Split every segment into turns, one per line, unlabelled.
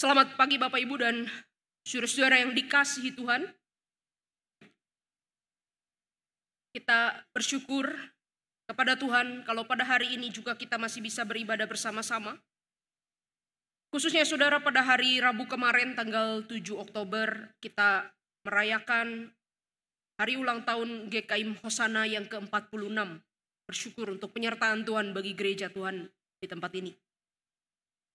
Selamat pagi Bapak Ibu dan saudara-saudara yang dikasihi Tuhan. Kita bersyukur kepada Tuhan kalau pada hari ini juga kita masih bisa beribadah bersama-sama. Khususnya saudara, pada hari Rabu kemarin tanggal 7 Oktober kita merayakan hari ulang tahun GKIM Hosana yang ke-46. Bersyukur untuk penyertaan Tuhan bagi gereja Tuhan di tempat ini.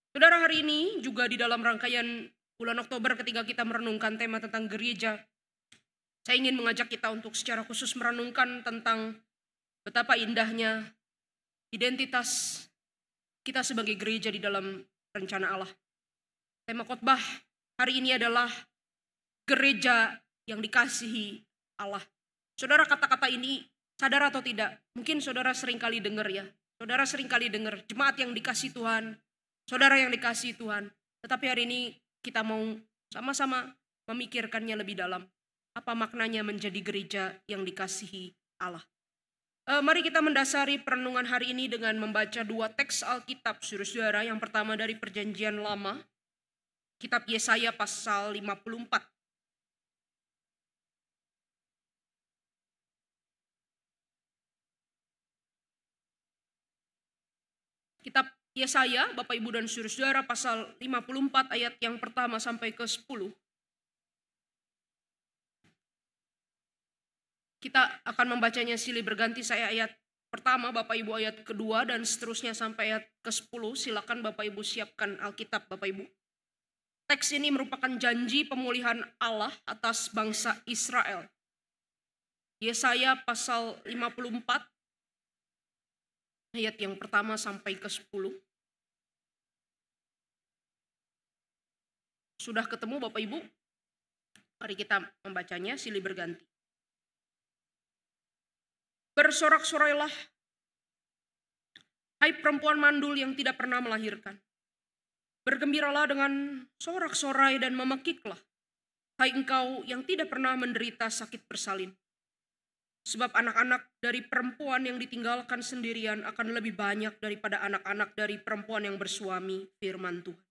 Saudara, hari ini juga di dalam rangkaian bulan Oktober ketika kita merenungkan tema tentang gereja, saya ingin mengajak kita untuk secara khusus merenungkan tentang betapa indahnya identitas kita sebagai gereja di dalam rencana Allah. Tema khotbah hari ini adalah gereja yang dikasihi Allah. Saudara, kata-kata ini sadar atau tidak, mungkin saudara sering kali dengar ya. Saudara sering kali dengar jemaat yang dikasihi Tuhan, saudara yang dikasihi Tuhan. Tetapi hari ini kita mau sama-sama memikirkannya lebih dalam. Apa maknanya menjadi gereja yang dikasihi Allah? Mari kita mendasari perenungan hari ini dengan membaca dua teks Alkitab, saudara-saudara. Yang pertama dari Perjanjian Lama, kitab Yesaya pasal 54. Kitab Yesaya, Bapak Ibu dan saudara-saudara, pasal 54 ayat yang pertama sampai ke 10. Kita akan membacanya silih berganti, saya ayat pertama, Bapak Ibu ayat kedua, dan seterusnya sampai ayat ke-10. Silakan Bapak Ibu siapkan Alkitab Bapak Ibu. Teks ini merupakan janji pemulihan Allah atas bangsa Israel. Yesaya pasal 54 ayat yang pertama sampai ke-10. Sudah ketemu Bapak Ibu? Mari kita membacanya silih berganti. Bersorak-sorailah, hai perempuan mandul yang tidak pernah melahirkan. Bergembiralah dengan sorak-sorai dan memekiklah, hai engkau yang tidak pernah menderita sakit bersalin. Sebab anak-anak dari perempuan yang ditinggalkan sendirian akan lebih banyak daripada anak-anak dari perempuan yang bersuami, firman Tuhan.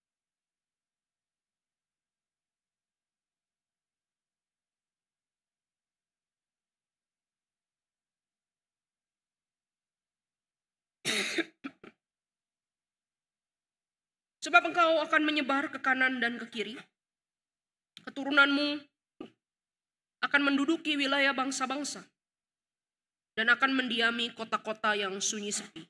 Sebab engkau akan menyebar ke kanan dan ke kiri. Keturunanmu akan menduduki wilayah bangsa-bangsa dan akan mendiami kota-kota yang sunyi sepi.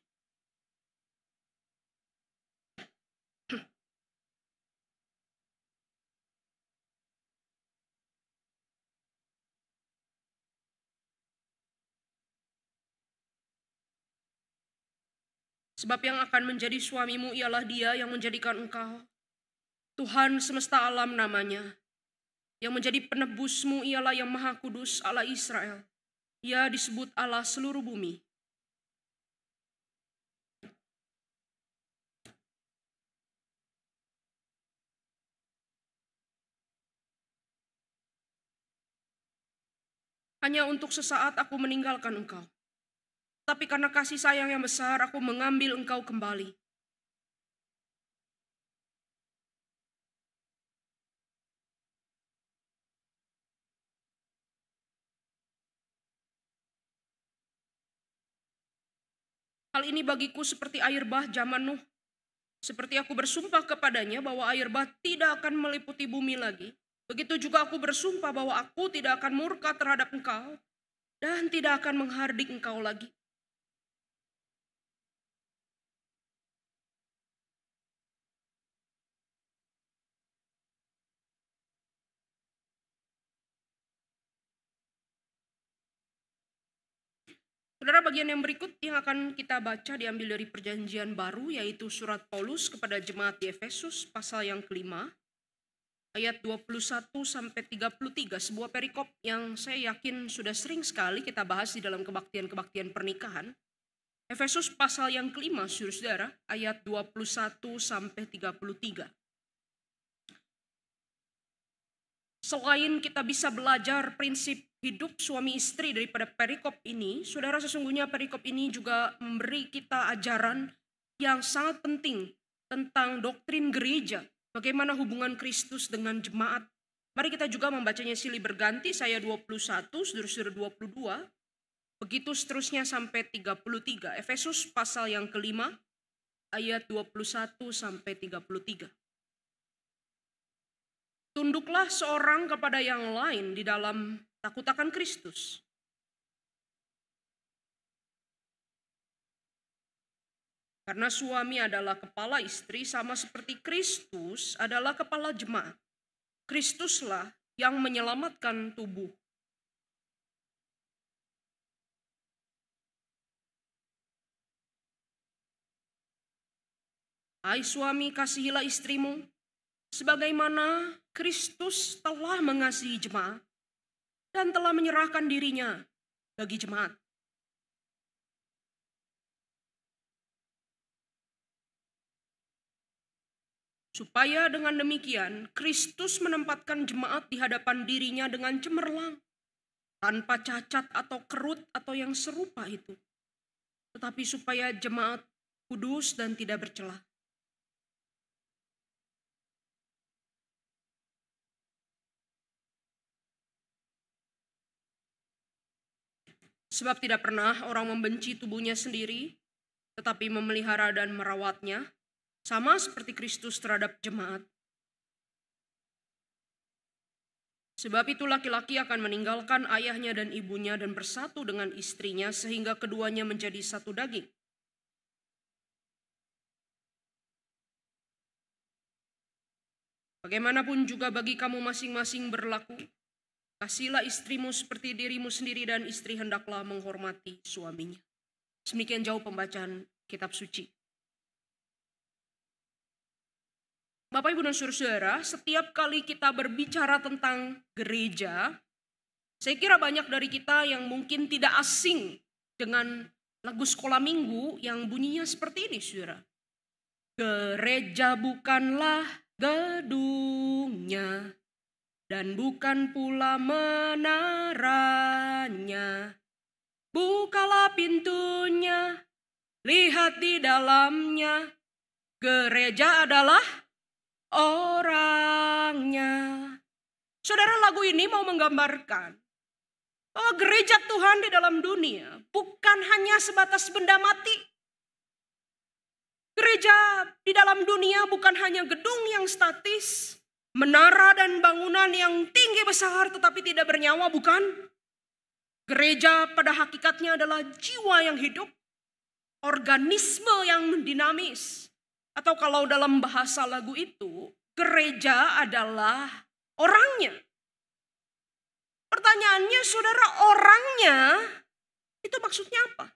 Sebab yang akan menjadi suamimu ialah Dia yang menjadikan engkau. Tuhan semesta alam namanya. Yang menjadi penebusmu ialah Yang Maha Kudus Allah Israel. Ia disebut Allah seluruh bumi. Hanya untuk sesaat aku meninggalkan engkau. Tapi karena kasih sayang yang besar, aku mengambil engkau kembali. Hal ini bagiku seperti air bah zaman Nuh. Seperti aku bersumpah kepadanya bahwa air bah tidak akan meliputi bumi lagi. Begitu juga aku bersumpah bahwa aku tidak akan murka terhadap engkau dan tidak akan menghardik engkau lagi. Saudara, bagian yang berikut yang akan kita baca diambil dari Perjanjian Baru, yaitu surat Paulus kepada jemaat di Efesus pasal yang kelima, ayat 21 sampai 33, sebuah perikop yang saya yakin sudah sering sekali kita bahas di dalam kebaktian-kebaktian pernikahan. Efesus pasal yang kelima, saudara, ayat 21 sampai 33. Selain kita bisa belajar prinsip hidup suami istri daripada perikop ini, saudara, sesungguhnya perikop ini juga memberi kita ajaran yang sangat penting tentang doktrin gereja. Bagaimana hubungan Kristus dengan jemaat? Mari kita juga membacanya silih berganti, saya 21, saudara-saudara 22, begitu seterusnya sampai 33. Efesus pasal yang kelima, ayat 21 sampai 33. Tunduklah seorang kepada yang lain di dalam takut akan Kristus. Karena suami adalah kepala istri sama seperti Kristus adalah kepala jemaat. Kristuslah yang menyelamatkan tubuh. Hai suami, kasihilah istrimu, sebagaimana Kristus telah mengasihi jemaat dan telah menyerahkan dirinya bagi jemaat. Supaya dengan demikian Kristus menempatkan jemaat di hadapan dirinya dengan cemerlang, tanpa cacat atau kerut atau yang serupa itu. Tetapi supaya jemaat kudus dan tidak bercela. Sebab tidak pernah orang membenci tubuhnya sendiri, tetapi memelihara dan merawatnya, sama seperti Kristus terhadap jemaat. Sebab itu laki-laki akan meninggalkan ayahnya dan ibunya dan bersatu dengan istrinya sehingga keduanya menjadi satu daging. Bagaimanapun juga bagi kamu masing-masing berlaku, kasihlah istrimu seperti dirimu sendiri dan istri hendaklah menghormati suaminya. Demikian jauh pembacaan kitab suci. Bapak, Ibu, dan saudara-saudara, setiap kali kita berbicara tentang gereja, saya kira banyak dari kita yang mungkin tidak asing dengan lagu sekolah minggu yang bunyinya seperti ini, saudara. Gereja bukanlah gedungnya, dan bukan pula menaranya. Bukalah pintunya, lihat di dalamnya. Gereja adalah orangnya. Saudara, lagu ini mau menggambarkan bahwa gereja Tuhan di dalam dunia bukan hanya sebatas benda mati. Gereja di dalam dunia bukan hanya gedung yang statis, menara dan bangunan yang tinggi besar tetapi tidak bernyawa, bukan. Gereja pada hakikatnya adalah jiwa yang hidup, organisme yang dinamis. Atau kalau dalam bahasa lagu itu, gereja adalah orangnya. Pertanyaannya, saudara, orangnya itu maksudnya apa?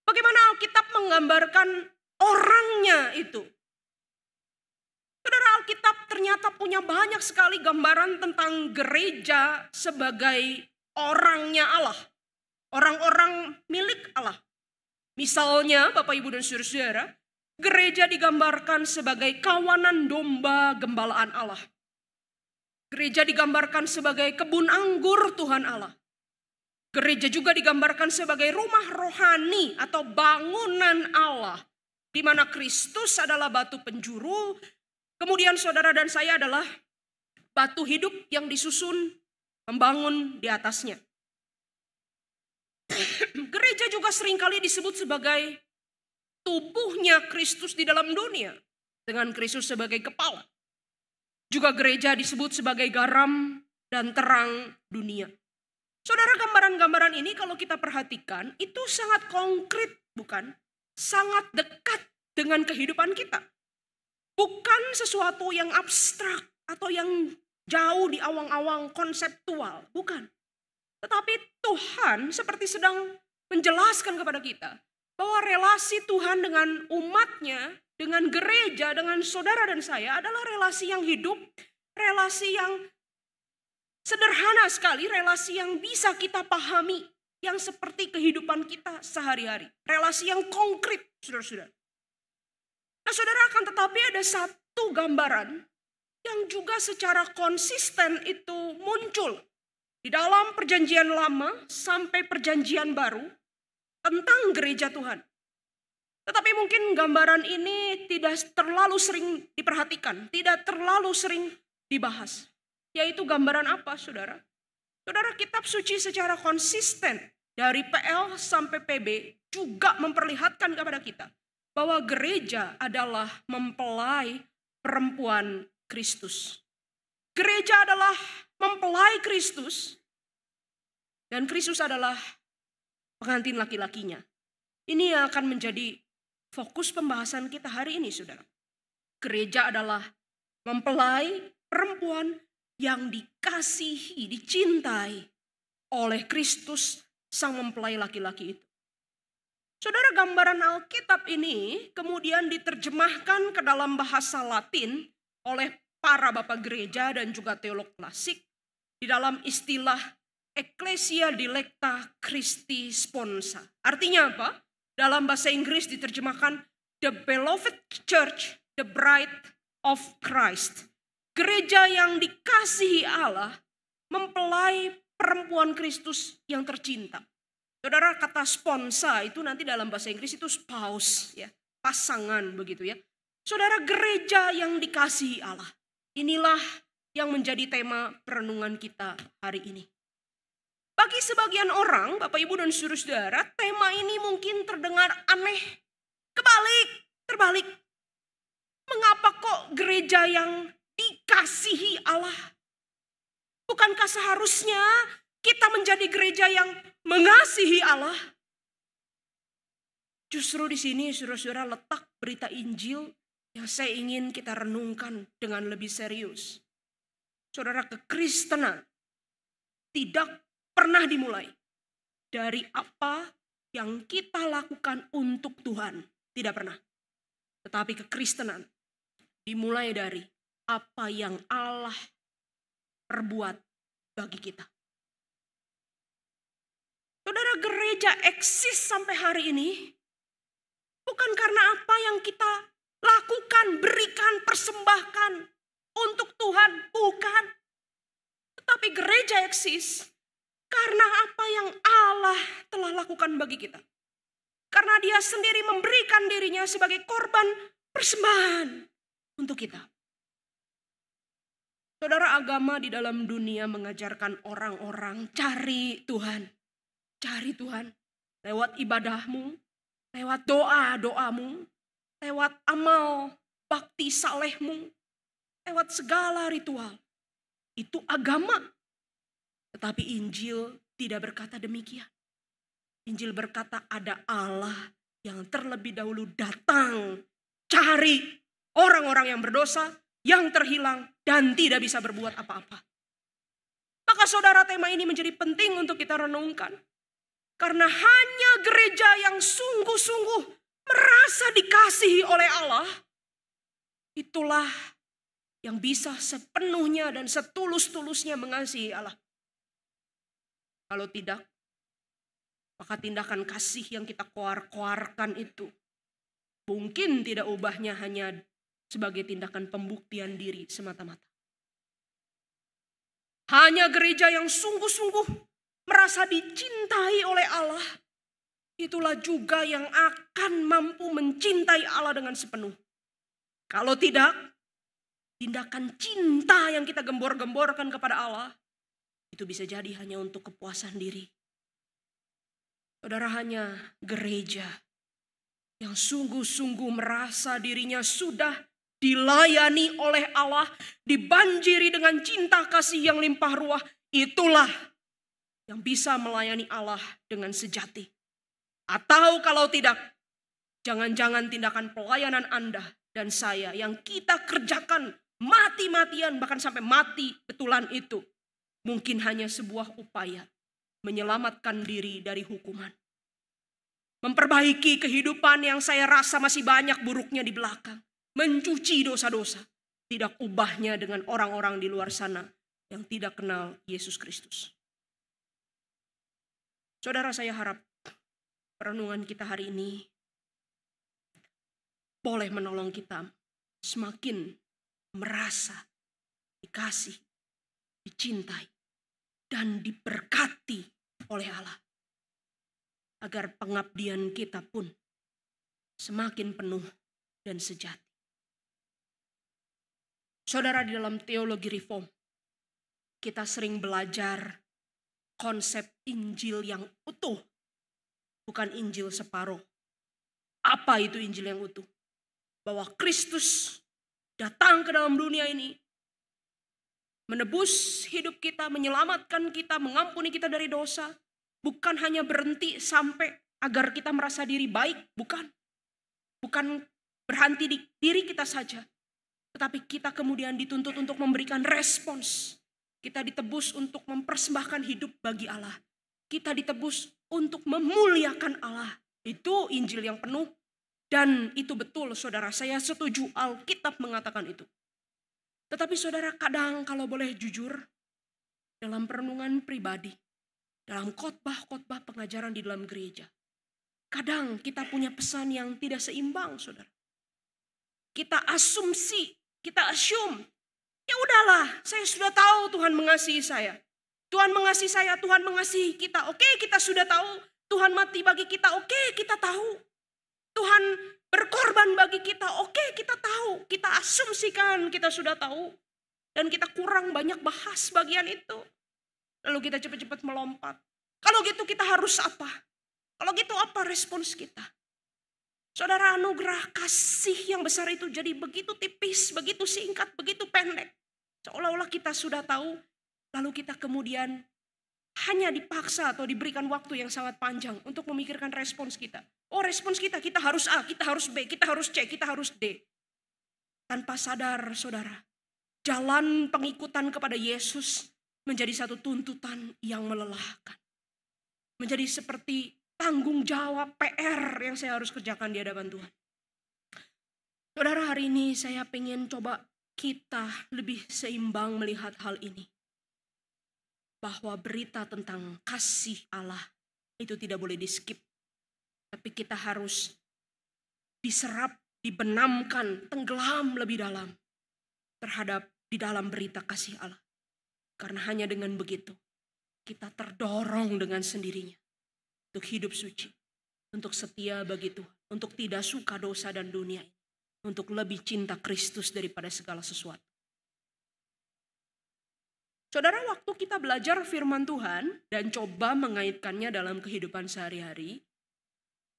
Bagaimana Alkitab menggambarkan orangnya itu? Saudara, Alkitab ternyata punya banyak sekali gambaran tentang gereja sebagai orangnya Allah. Orang-orang milik Allah. Misalnya, Bapak, Ibu, dan saudara-saudara, gereja digambarkan sebagai kawanan domba gembalaan Allah. Gereja digambarkan sebagai kebun anggur Tuhan Allah. Gereja juga digambarkan sebagai rumah rohani atau bangunan Allah, di mana Kristus adalah batu penjuru. Kemudian saudara dan saya adalah batu hidup yang disusun membangun di atasnya. Gereja juga seringkali disebut sebagai tubuhnya Kristus di dalam dunia, dengan Kristus sebagai kepala. Juga gereja disebut sebagai garam dan terang dunia. Saudara, gambaran-gambaran ini kalau kita perhatikan itu sangat konkret, bukan? Sangat dekat dengan kehidupan kita. Bukan sesuatu yang abstrak atau yang jauh di awang-awang konseptual, bukan. Tetapi Tuhan seperti sedang menjelaskan kepada kita bahwa relasi Tuhan dengan umatnya, dengan gereja, dengan saudara dan saya adalah relasi yang hidup, relasi yang sederhana sekali, relasi yang bisa kita pahami, yang seperti kehidupan kita sehari-hari. Relasi yang konkret, saudara-saudara. Nah, saudara, akan tetapi ada satu gambaran yang juga secara konsisten itu muncul di dalam perjanjian lama sampai perjanjian baru tentang gereja Tuhan. Tetapi mungkin gambaran ini tidak terlalu sering diperhatikan, tidak terlalu sering dibahas. Yaitu gambaran apa, saudara? Saudara, kitab suci secara konsisten dari PL sampai PB juga memperlihatkan kepada kita bahwa gereja adalah mempelai perempuan Kristus. Gereja adalah mempelai Kristus dan Kristus adalah pengantin laki-lakinya. Ini yang akan menjadi fokus pembahasan kita hari ini, saudara. Gereja adalah mempelai perempuan yang dikasihi, dicintai oleh Kristus sang mempelai laki-laki itu. Saudara, gambaran Alkitab ini kemudian diterjemahkan ke dalam bahasa Latin oleh para bapak gereja dan juga teolog klasik di dalam istilah Ecclesia Dilecta Christi Sponsa. Artinya apa? Dalam bahasa Inggris diterjemahkan The Beloved Church, the Bride of Christ. Gereja yang dikasihi Allah, mempelai perempuan Kristus yang tercinta. Saudara, kata sponsa itu nanti dalam bahasa Inggris itu spouse, ya, pasangan begitu ya. Saudara, gereja yang dikasihi Allah. Inilah yang menjadi tema perenungan kita hari ini. Bagi sebagian orang, Bapak Ibu dan saudara-saudara, tema ini mungkin terdengar aneh. Terbalik. Mengapa kok gereja yang dikasihi Allah? Bukankah seharusnya kita menjadi gereja yang mengasihi Allah? Justru di sini saudara-saudara letak berita Injil yang saya ingin kita renungkan dengan lebih serius. Saudara, kekristenan tidak pernah dimulai dari apa yang kita lakukan untuk Tuhan. Tidak pernah. Tetapi kekristenan dimulai dari apa yang Allah perbuat bagi kita. Saudara, gereja eksis sampai hari ini bukan karena apa yang kita lakukan, berikan, persembahkan untuk Tuhan. Bukan. Tetapi gereja eksis karena apa yang Allah telah lakukan bagi kita. Karena Dia sendiri memberikan dirinya sebagai korban persembahan untuk kita. Saudara, agama di dalam dunia mengajarkan orang-orang cari Tuhan. Cari Tuhan lewat ibadahmu, lewat doa-doamu, lewat amal bakti salehmu, lewat segala ritual. Itu agama. Tetapi Injil tidak berkata demikian. Injil berkata ada Allah yang terlebih dahulu datang cari orang-orang yang berdosa, yang terhilang dan tidak bisa berbuat apa-apa. Maka saudara, tema ini menjadi penting untuk kita renungkan. Karena hanya gereja yang sungguh-sungguh merasa dikasihi oleh Allah, itulah yang bisa sepenuhnya dan setulus-tulusnya mengasihi Allah. Kalau tidak, maka tindakan kasih yang kita koar-koarkan itu mungkin tidak ubahnya hanya sebagai tindakan pembuktian diri semata-mata. Hanya gereja yang sungguh-sungguh merasa dicintai oleh Allah, itulah juga yang akan mampu mencintai Allah dengan sepenuh. Kalau tidak, tindakan cinta yang kita gembor-gemborkan kepada Allah, itu bisa jadi hanya untuk kepuasan diri. Saudara, hanya gereja yang sungguh-sungguh merasa dirinya sudah dilayani oleh Allah, dibanjiri dengan cinta kasih yang limpah ruah, itulah yang bisa melayani Allah dengan sejati. Atau kalau tidak, jangan-jangan tindakan pelayanan Anda dan saya yang kita kerjakan mati-matian, bahkan sampai mati betulan itu, mungkin hanya sebuah upaya menyelamatkan diri dari hukuman. Memperbaiki kehidupan yang saya rasa masih banyak buruknya di belakang. Mencuci dosa-dosa. Tidak ubahnya dengan orang-orang di luar sana yang tidak kenal Yesus Kristus. Saudara, saya harap perenungan kita hari ini boleh menolong kita semakin merasa dikasih, dicintai, dan diberkati oleh Allah. Agar pengabdian kita pun semakin penuh dan sejati. Saudara, di dalam teologi reform, kita sering belajar konsep Injil yang utuh, bukan Injil separuh. Apa itu Injil yang utuh? Bahwa Kristus datang ke dalam dunia ini, menebus hidup kita, menyelamatkan kita, mengampuni kita dari dosa. Bukan hanya berhenti sampai agar kita merasa diri baik, bukan. Bukan berhenti di diri kita saja. Tetapi kita kemudian dituntut untuk memberikan respons. Kita ditebus untuk mempersembahkan hidup bagi Allah. Kita ditebus untuk memuliakan Allah. Itu Injil yang penuh. Dan itu betul, saudara. Saya setuju, Alkitab mengatakan itu. Tetapi saudara, kadang kalau boleh jujur, dalam perenungan pribadi, dalam khotbah-khotbah pengajaran di dalam gereja, kadang kita punya pesan yang tidak seimbang, saudara. Kita assume, ya udahlah, saya sudah tahu Tuhan mengasihi saya. Tuhan mengasihi saya, Tuhan mengasihi kita. Oke, kita sudah tahu. Tuhan mati bagi kita, oke, kita tahu. Tuhan berkorban bagi kita, oke, kita tahu. Kita asumsikan kita sudah tahu. Dan kita kurang banyak bahas bagian itu. Lalu kita cepat-cepat melompat. Kalau gitu kita harus apa? Kalau gitu apa respons kita? Saudara, anugerah kasih yang besar itu jadi begitu tipis, begitu singkat, begitu pendek. Seolah-olah kita sudah tahu, lalu kita kemudian hanya dipaksa atau diberikan waktu yang sangat panjang untuk memikirkan respons kita. Oh, respons kita harus A, kita harus B, kita harus C, kita harus D. Tanpa sadar, saudara, jalan pengikutan kepada Yesus menjadi satu tuntutan yang melelahkan. Menjadi seperti tanggung jawab PR yang saya harus kerjakan di hadapan Tuhan. Saudara, hari ini saya pengen coba kita lebih seimbang melihat hal ini. Bahwa berita tentang kasih Allah itu tidak boleh di-skip. Tapi kita harus diserap, dibenamkan, tenggelam lebih dalam terhadap di dalam berita kasih Allah. Karena hanya dengan begitu kita terdorong dengan sendirinya untuk hidup suci, untuk setia bagi Tuhan, untuk tidak suka dosa dan dunia ini, untuk lebih cinta Kristus daripada segala sesuatu. Saudara, waktu kita belajar firman Tuhan dan coba mengaitkannya dalam kehidupan sehari-hari,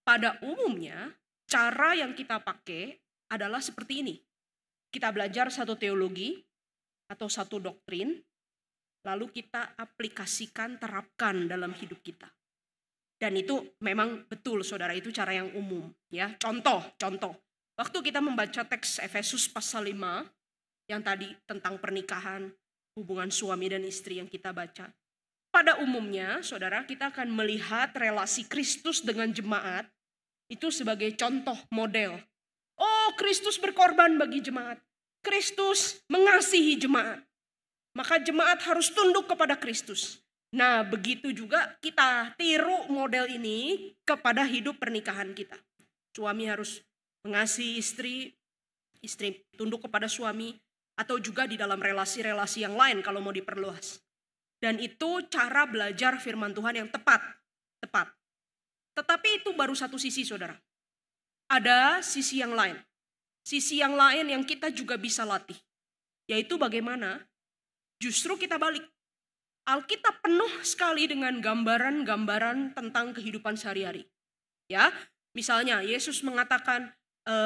pada umumnya cara yang kita pakai adalah seperti ini. Kita belajar satu teologi atau satu doktrin, lalu kita aplikasikan, terapkan dalam hidup kita. Dan itu memang betul, saudara, itu cara yang umum. Ya, contoh. Waktu kita membaca teks Efesus pasal 5, yang tadi tentang pernikahan, hubungan suami dan istri yang kita baca. Pada umumnya, saudara, kita akan melihat relasi Kristus dengan jemaat itu sebagai contoh model. Oh, Kristus berkorban bagi jemaat. Kristus mengasihi jemaat. Maka jemaat harus tunduk kepada Kristus. Nah, begitu juga kita tiru model ini kepada hidup pernikahan kita. Suami harus mengasihi istri, istri tunduk kepada suami, atau juga di dalam relasi-relasi yang lain kalau mau diperluas. Dan itu cara belajar firman Tuhan yang tepat. Tetapi itu baru satu sisi, saudara. Ada sisi yang lain. Sisi yang lain yang kita juga bisa latih. Yaitu bagaimana justru kita balik. Alkitab penuh sekali dengan gambaran-gambaran tentang kehidupan sehari-hari. Ya, misalnya Yesus mengatakan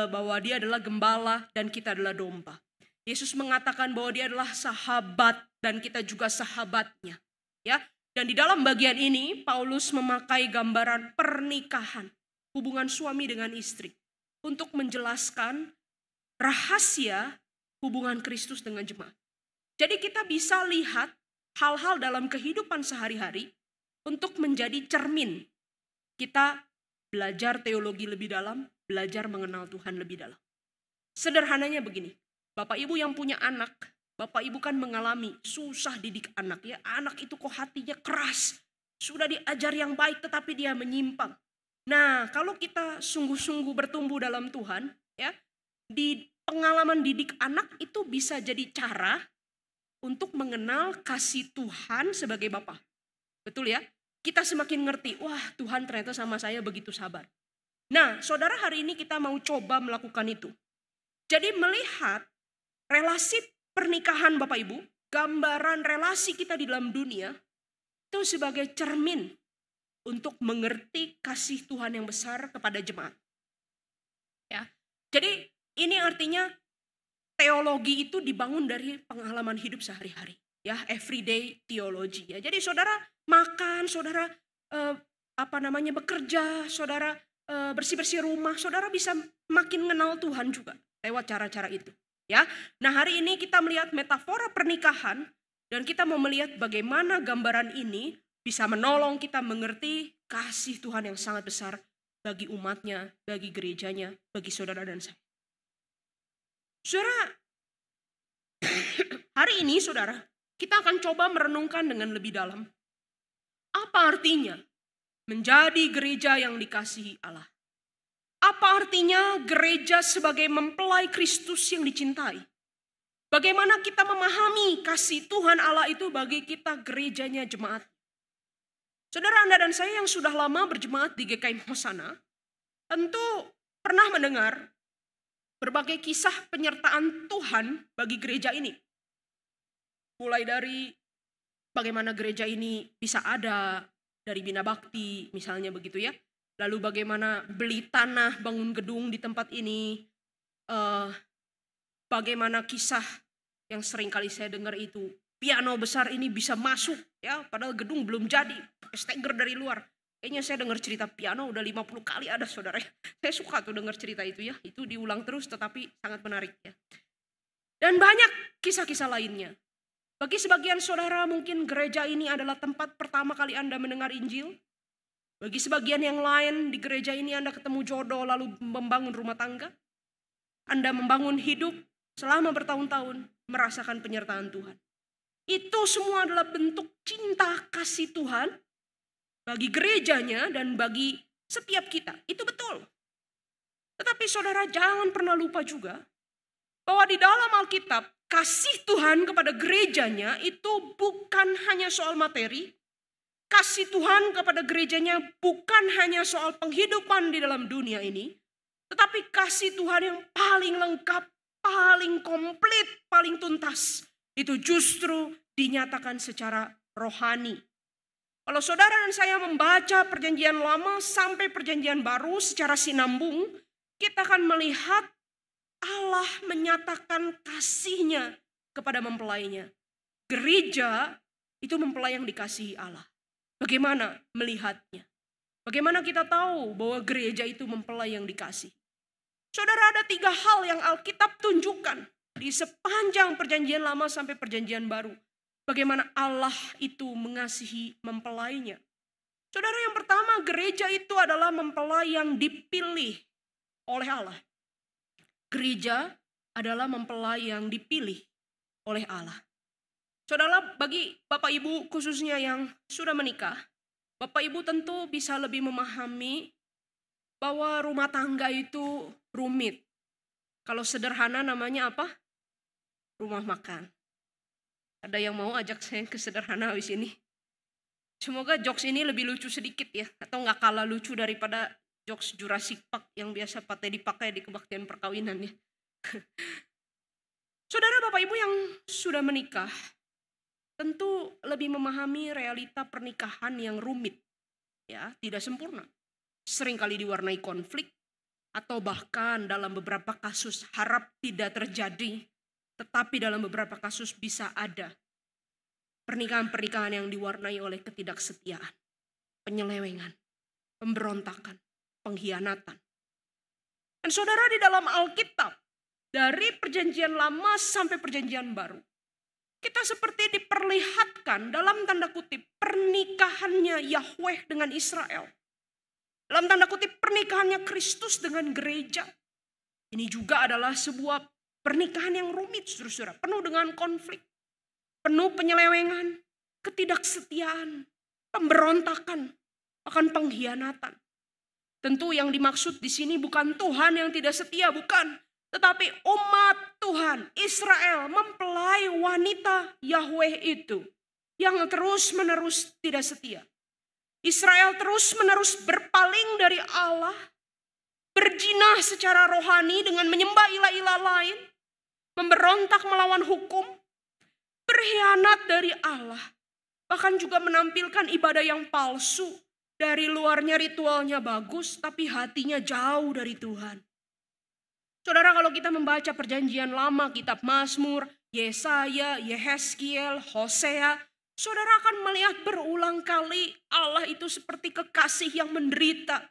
bahwa dia adalah gembala dan kita adalah domba. Yesus mengatakan bahwa dia adalah sahabat dan kita juga sahabatnya. Ya, dan di dalam bagian ini Paulus memakai gambaran pernikahan, hubungan suami dengan istri untuk menjelaskan rahasia hubungan Kristus dengan jemaat. Jadi kita bisa lihat hal-hal dalam kehidupan sehari-hari untuk menjadi cermin. Kita belajar teologi lebih dalam, belajar mengenal Tuhan lebih dalam. Sederhananya begini. Bapak ibu yang punya anak, bapak ibu kan mengalami susah didik anak ya. Anak itu kok hatinya keras, sudah diajar yang baik tetapi dia menyimpang. Nah, kalau kita sungguh-sungguh bertumbuh dalam Tuhan, ya, di pengalaman didik anak itu bisa jadi cara untuk mengenal kasih Tuhan sebagai Bapa. Betul ya? Kita semakin ngerti, wah Tuhan ternyata sama saya begitu sabar. Nah, saudara, hari ini kita mau coba melakukan itu. Jadi melihat relasi pernikahan Bapak Ibu, gambaran relasi kita di dalam dunia, itu sebagai cermin untuk mengerti kasih Tuhan yang besar kepada jemaat. Ya. Jadi ini artinya teologi itu dibangun dari pengalaman hidup sehari-hari. Ya, everyday theology. Ya. Jadi saudara makan, saudara bekerja, saudara bersih-bersih rumah, saudara bisa makin mengenal Tuhan juga lewat cara-cara itu. Ya, nah hari ini kita melihat metafora pernikahan dan kita mau melihat bagaimana gambaran ini bisa menolong kita mengerti kasih Tuhan yang sangat besar bagi umatnya, bagi gerejanya, bagi saudara dan saya. Saudara, hari ini saudara, kita akan coba merenungkan dengan lebih dalam. Apa artinya menjadi gereja yang dikasihi Allah? Apa artinya gereja sebagai mempelai Kristus yang dicintai? Bagaimana kita memahami kasih Tuhan Allah itu bagi kita gerejanya jemaat? Saudara, Anda dan saya yang sudah lama berjemaat di GKI Hosana, tentu pernah mendengar berbagai kisah penyertaan Tuhan bagi gereja ini. Mulai dari bagaimana gereja ini bisa ada dari Bina Bakti misalnya begitu ya. Lalu bagaimana beli tanah, bangun gedung di tempat ini. Bagaimana kisah yang sering kali saya dengar itu. Piano besar ini bisa masuk ya, padahal gedung belum jadi. Steger dari luar. Kayaknya saya dengar cerita piano udah 50 kali ada saudara. Saya suka tuh dengar cerita itu ya. Itu diulang terus tetapi sangat menarik ya. Dan banyak kisah-kisah lainnya. Bagi sebagian saudara mungkin gereja ini adalah tempat pertama kali Anda mendengar Injil. Bagi sebagian yang lain di gereja ini Anda ketemu jodoh lalu membangun rumah tangga. Anda membangun hidup selama bertahun-tahun merasakan penyertaan Tuhan. Itu semua adalah bentuk cinta kasih Tuhan bagi gerejanya dan bagi setiap kita. Itu betul. Tetapi saudara jangan pernah lupa juga bahwa di dalam Alkitab kasih Tuhan kepada gerejanya itu bukan hanya soal materi. Kasih Tuhan kepada gerejanya bukan hanya soal penghidupan di dalam dunia ini, tetapi kasih Tuhan yang paling lengkap, paling komplit, paling tuntas, itu justru dinyatakan secara rohani. Kalau saudara dan saya membaca perjanjian lama sampai perjanjian baru secara sinambung, kita akan melihat Allah menyatakan kasih-Nya kepada mempelainya. Gereja itu mempelai yang dikasihi Allah. Bagaimana melihatnya? Bagaimana kita tahu bahwa gereja itu mempelai yang dikasih? Saudara, ada 3 hal yang Alkitab tunjukkan di sepanjang perjanjian lama sampai perjanjian baru. Bagaimana Allah itu mengasihi mempelainya. Saudara, yang pertama, gereja itu adalah mempelai yang dipilih oleh Allah. Gereja adalah mempelai yang dipilih oleh Allah. Saudara, bagi Bapak Ibu khususnya yang sudah menikah, Bapak Ibu tentu bisa lebih memahami bahwa rumah tangga itu rumit. Kalau sederhana namanya apa? Rumah makan. Ada yang mau ajak saya ke sederhana habis ini? Semoga jokes ini lebih lucu sedikit ya, atau nggak kalah lucu daripada jokes Jurassic Park yang biasa dipakai di kebaktian perkawinan ya. Saudara, Bapak Ibu yang sudah menikah, tentu lebih memahami realita pernikahan yang rumit, ya, tidak sempurna. Seringkali diwarnai konflik, atau bahkan dalam beberapa kasus harap tidak terjadi, tetapi dalam beberapa kasus bisa ada. Pernikahan-pernikahan yang diwarnai oleh ketidaksetiaan, penyelewengan, pemberontakan, pengkhianatan. Dan saudara, di dalam Alkitab, dari perjanjian lama sampai perjanjian baru, kita seperti diperlihatkan dalam tanda kutip pernikahannya Yahweh dengan Israel. Dalam tanda kutip pernikahannya Kristus dengan gereja. Ini juga adalah sebuah pernikahan yang rumit, saudara-saudara. Penuh dengan konflik, penuh penyelewengan, ketidaksetiaan, pemberontakan, bahkan pengkhianatan. Tentu yang dimaksud di sini bukan Tuhan yang tidak setia, bukan. Tetapi umat Tuhan, Israel, mempelai wanita Yahweh itu yang terus-menerus tidak setia. Israel terus-menerus berpaling dari Allah. berjinah secara rohani dengan menyembah ilah-ilah lain, memberontak melawan hukum, berkhianat dari Allah, bahkan juga menampilkan ibadah yang palsu. Dari luarnya ritualnya bagus, tapi hatinya jauh dari Tuhan. Saudara, kalau kita membaca perjanjian lama, kitab Mazmur, Yesaya, Yehezkiel, Hosea, saudara akan melihat berulang kali Allah itu seperti kekasih yang menderita,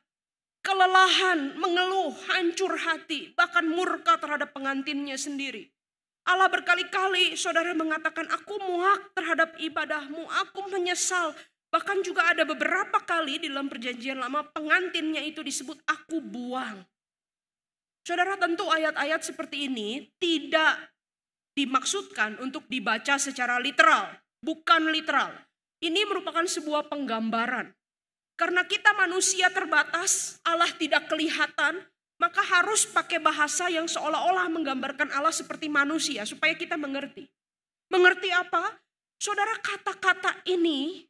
kelelahan, mengeluh, hancur hati, bahkan murka terhadap pengantinnya sendiri. Allah berkali-kali saudara mengatakan, aku muak terhadap ibadahmu, aku menyesal. Bahkan juga ada beberapa kali di dalam perjanjian lama pengantinnya itu disebut aku buang. Saudara, tentu ayat-ayat seperti ini tidak dimaksudkan untuk dibaca secara literal, bukan literal. Ini merupakan sebuah penggambaran. Karena kita manusia terbatas, Allah tidak kelihatan, maka harus pakai bahasa yang seolah-olah menggambarkan Allah seperti manusia supaya kita mengerti. Mengerti apa? Saudara, kata-kata ini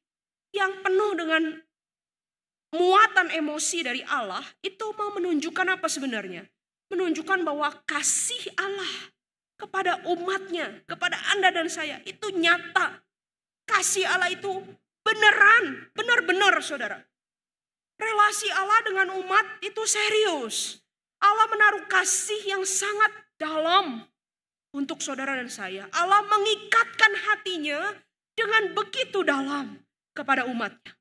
yang penuh dengan muatan emosi dari Allah itu mau menunjukkan apa sebenarnya? Menunjukkan bahwa kasih Allah kepada umatnya, kepada Anda dan saya itu nyata. Kasih Allah itu beneran, benar-benar saudara. Relasi Allah dengan umat itu serius. Allah menaruh kasih yang sangat dalam untuk saudara dan saya. Allah mengikatkan hatinya dengan begitu dalam kepada umatnya.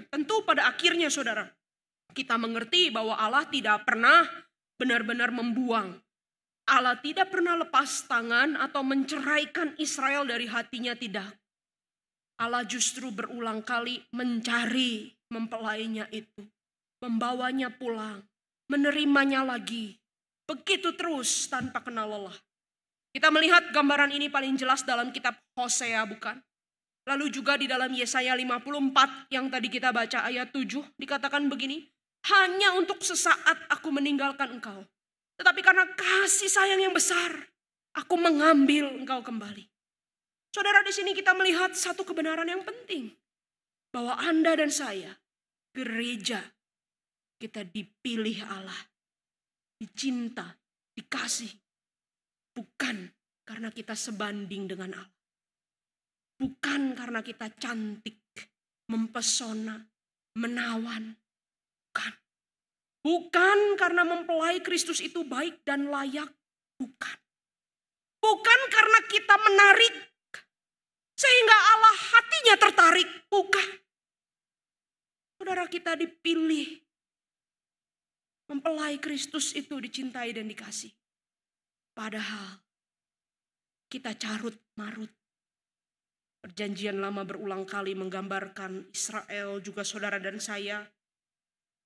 Tentu pada akhirnya saudara, kita mengerti bahwa Allah tidak pernah benar-benar membuang. Allah tidak pernah lepas tangan atau menceraikan Israel dari hatinya, tidak. Allah justru berulang kali mencari mempelainya itu. Membawanya pulang, menerimanya lagi. Begitu terus tanpa kenal lelah. Kita melihat gambaran ini paling jelas dalam kitab Hosea, bukan? Lalu juga di dalam Yesaya 54 yang tadi kita baca ayat 7 dikatakan begini, hanya untuk sesaat aku meninggalkan engkau. Tetapi karena kasih sayang yang besar, aku mengambil engkau kembali. Saudara, di sini kita melihat satu kebenaran yang penting. Bahwa Anda dan saya, gereja, kita dipilih Allah. Dicinta, dikasih. Bukan karena kita sebanding dengan Allah. Bukan karena kita cantik, mempesona, menawan. Bukan. Bukan karena mempelai Kristus itu baik dan layak. Bukan. Bukan karena kita menarik sehingga Allah hatinya tertarik. Bukan. Saudara, kita dipilih. Mempelai Kristus itu dicintai dan dikasih. Padahal kita carut marut. Perjanjian lama berulang kali menggambarkan Israel juga saudara dan saya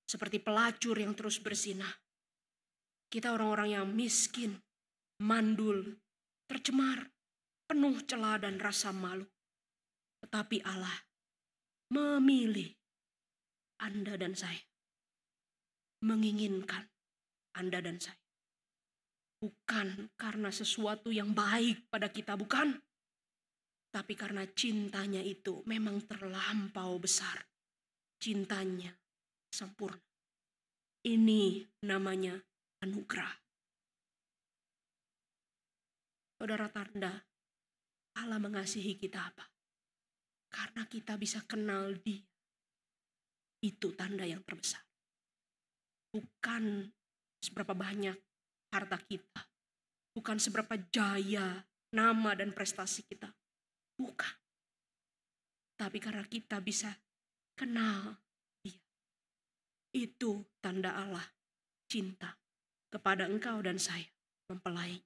seperti pelacur yang terus berzinah. Kita orang-orang yang miskin, mandul, tercemar, penuh celah dan rasa malu. Tetapi Allah memilih Anda dan saya. Menginginkan Anda dan saya. Bukan karena sesuatu yang baik pada kita, bukan. Tapi karena cintanya itu memang terlampau besar. Cintanya sempurna. Ini namanya anugerah. Saudara, tanda Allah mengasihi kita apa? Karena kita bisa kenal Dia. Itu tanda yang terbesar. Bukan seberapa banyak harta kita. Bukan seberapa jaya, nama dan prestasi kita. Bukan. Tapi karena kita bisa kenal Dia. Itu tanda Allah cinta kepada engkau dan saya, mempelainya.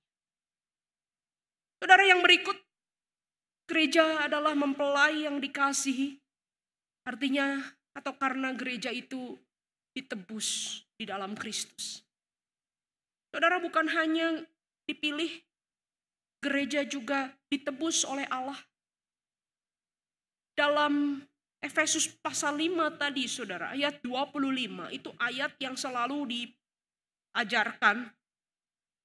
Saudara, yang berikut, gereja adalah mempelai yang dikasihi. Artinya, atau karena gereja itu ditebus di dalam Kristus. Saudara, bukan hanya dipilih, gereja juga ditebus oleh Allah. Dalam Efesus pasal 5 tadi saudara, ayat 25, itu ayat yang selalu diajarkan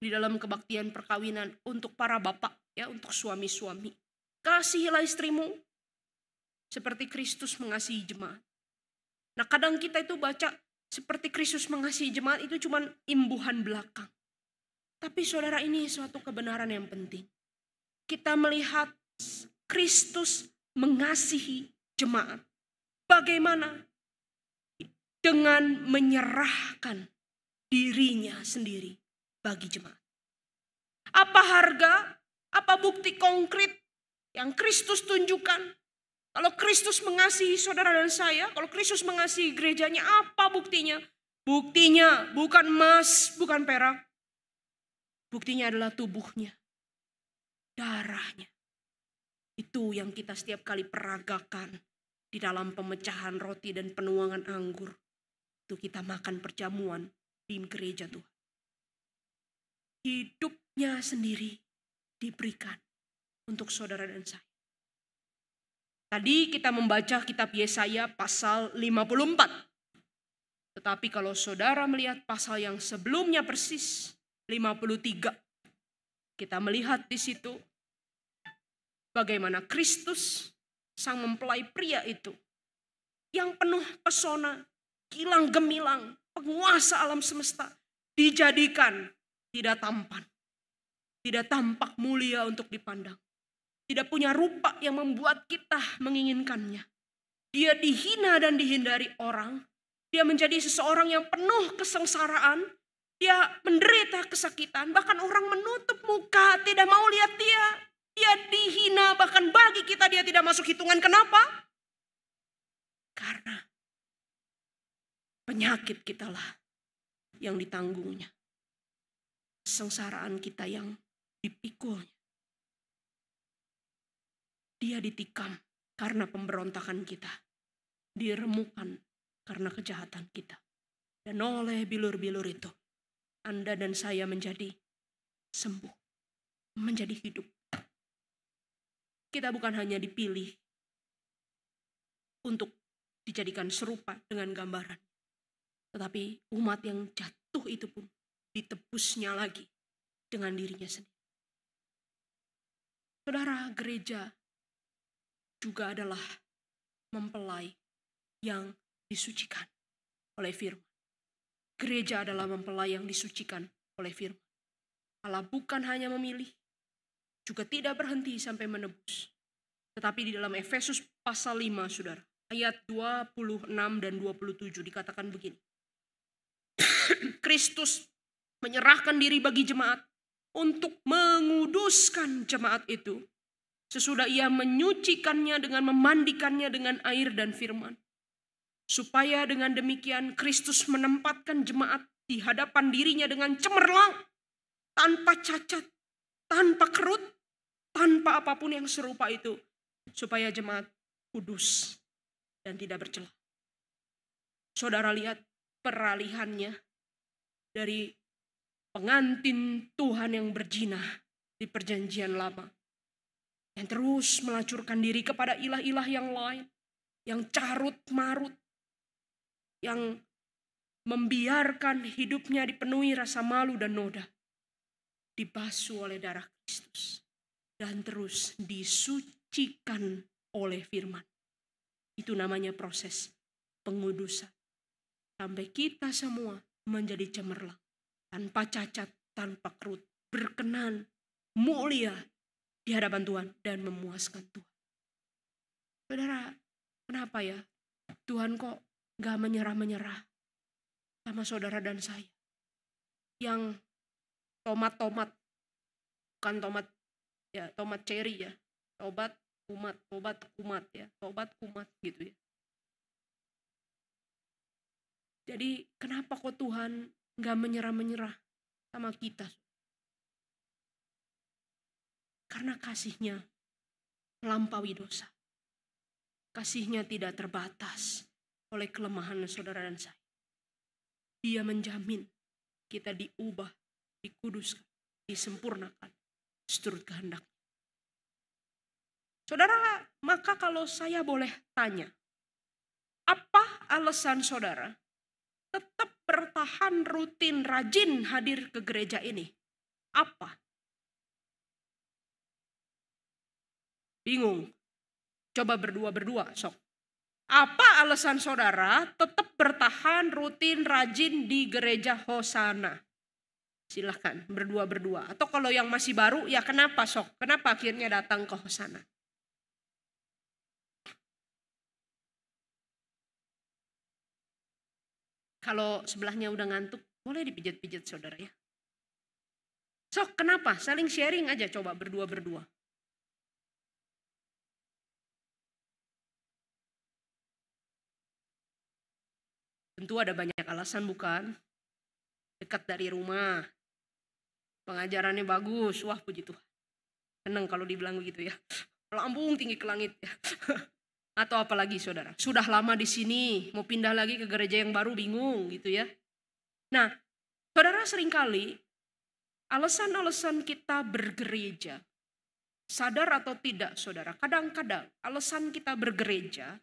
di dalam kebaktian perkawinan untuk para bapak, ya, untuk suami-suami. Kasihilah istrimu seperti Kristus mengasihi jemaat. Nah, kadang kita itu baca seperti Kristus mengasihi jemaat itu cuma imbuhan belakang. Tapi saudara, ini suatu kebenaran yang penting. Kita melihat Kristus mengasihi jemaat. Bagaimana? Dengan menyerahkan dirinya sendiri bagi jemaat. Apa harga, apa bukti konkret yang Kristus tunjukkan? Kalau Kristus mengasihi saudara dan saya, kalau Kristus mengasihi gerejanya, apa buktinya? Buktinya bukan emas, bukan perak. Buktinya adalah tubuhnya, darahnya. Itu yang kita setiap kali peragakan di dalam pemecahan roti dan penuangan anggur. Itu kita makan perjamuan di gereja Tuhan. Hidupnya sendiri diberikan untuk saudara dan saya. Tadi kita membaca kitab Yesaya pasal 54. Tetapi kalau saudara melihat pasal yang sebelumnya persis, 53. Kita melihat di situ bagaimana Kristus, sang mempelai pria itu, yang penuh pesona, kilang gemilang, penguasa alam semesta, dijadikan tidak tampan, tidak tampak mulia untuk dipandang, tidak punya rupa yang membuat kita menginginkannya. Dia dihina dan dihindari orang. Dia menjadi seseorang yang penuh kesengsaraan. Dia menderita kesakitan, bahkan orang menutup muka, tidak mau lihat dia. Dia dihina, bahkan bagi kita dia tidak masuk hitungan. Kenapa? Karena penyakit kitalah yang ditanggungnya. Kesengsaraan kita yang dipikulnya. Dia ditikam karena pemberontakan kita. Diremukan karena kejahatan kita. Dan oleh bilur-bilur itu, Anda dan saya menjadi sembuh, menjadi hidup. Kita bukan hanya dipilih untuk dijadikan serupa dengan gambaran, tetapi umat yang jatuh itu pun ditebusnya lagi dengan dirinya sendiri. Saudara, gereja juga adalah mempelai yang disucikan oleh firman. Gereja adalah mempelai yang disucikan oleh firman. Allah bukan hanya memilih, juga tidak berhenti sampai menebus. Tetapi di dalam Efesus pasal 5, saudara, ayat 26 dan 27 dikatakan begini. Kristus menyerahkan diri bagi jemaat untuk menguduskan jemaat itu, sesudah ia menyucikannya dengan memandikannya dengan air dan firman. Supaya dengan demikian Kristus menempatkan jemaat di hadapan dirinya dengan cemerlang, tanpa cacat, tanpa kerut, tanpa apapun yang serupa itu. Supaya jemaat kudus dan tidak bercela. Saudara lihat peralihannya dari pengantin Tuhan yang berjinah di perjanjian lama. Yang terus melacurkan diri kepada ilah-ilah yang lain. Yang carut marut. Yang membiarkan hidupnya dipenuhi rasa malu dan noda. Dibasuh oleh darah Kristus. Dan terus disucikan oleh firman. Itu namanya proses pengudusan. Sampai kita semua menjadi cemerlang. Tanpa cacat, tanpa kerut. Berkenan, mulia di hadapan Tuhan dan memuaskan Tuhan. Saudara, kenapa ya Tuhan kok gak menyerah-menyerah sama saudara dan saya? Yang tomat-tomat, bukan tomat ya, tomat cherry ya, tobat kumat ya, tobat kumat gitu ya. Jadi kenapa kok Tuhan gak menyerah-menyerah sama kita? Karena kasih-Nya melampaui dosa. Kasih-Nya tidak terbatas oleh kelemahan saudara dan saya. Dia menjamin kita diubah, dikuduskan, disempurnakan seturut kehendak. Saudara, maka kalau saya boleh tanya, apa alasan saudara tetap bertahan rutin, rajin hadir ke gereja ini? Apa? Bingung? Coba berdua sok. Apa alasan saudara tetap bertahan rutin rajin di gereja Hosana? Silahkan berdua-berdua. Atau kalau yang masih baru, ya kenapa sok? Kenapa akhirnya datang ke Hosana? Kalau sebelahnya udah ngantuk, boleh dipijat-pijat saudara ya. Sok, kenapa? Saling sharing aja coba berdua-berdua. Tentu ada banyak alasan bukan? Dekat dari rumah, pengajarannya bagus, wah puji Tuhan. Senang kalau dibilang begitu ya. Melambung tinggi ke langit ya. Atau apalagi saudara, sudah lama di sini, mau pindah lagi ke gereja yang baru bingung gitu ya. Nah, saudara seringkali alasan-alasan kita bergereja, sadar atau tidak saudara, kadang-kadang alasan kita bergereja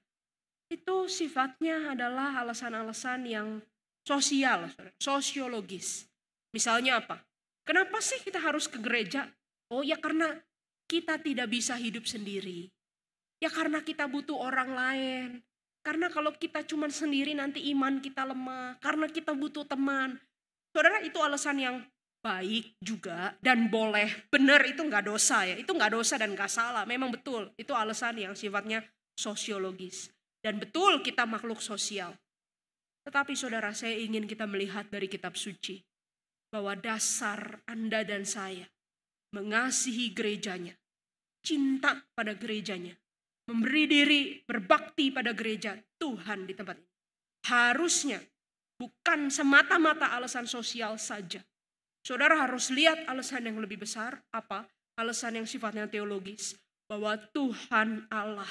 itu sifatnya adalah alasan-alasan yang sosial, saudara, sosiologis. Misalnya apa? Kenapa sih kita harus ke gereja? Oh ya karena kita tidak bisa hidup sendiri. Ya karena kita butuh orang lain. Karena kalau kita cuma sendiri nanti iman kita lemah. Karena kita butuh teman. Saudara, itu alasan yang baik juga dan boleh. Benar, itu nggak dosa ya. Itu nggak dosa dan nggak salah. Memang betul. Itu alasan yang sifatnya sosiologis. Dan betul kita makhluk sosial. Tetapi saudara, saya ingin kita melihat dari kitab suci. Bahwa dasar Anda dan saya mengasihi gerejanya. Cinta pada gerejanya. Memberi diri, berbakti pada gereja Tuhan di tempat ini. Harusnya bukan semata-mata alasan sosial saja. Saudara harus lihat alasan yang lebih besar, apa? Alasan yang sifatnya teologis. Bahwa Tuhan Allah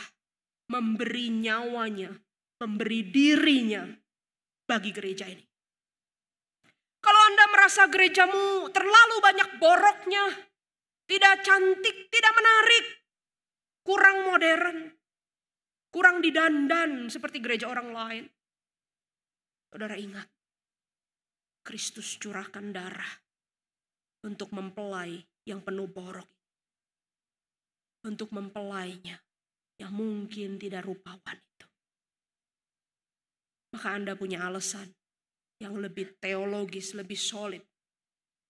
memberi nyawanya, memberi dirinya bagi gereja ini. Kalau Anda merasa gerejamu terlalu banyak boroknya, tidak cantik, tidak menarik, kurang modern, kurang didandan seperti gereja orang lain. Saudara ingat, Kristus curahkan darah untuk mempelai yang penuh borok. Untuk mempelainya yang mungkin tidak rupawan itu. Maka Anda punya alasan yang lebih teologis, lebih solid,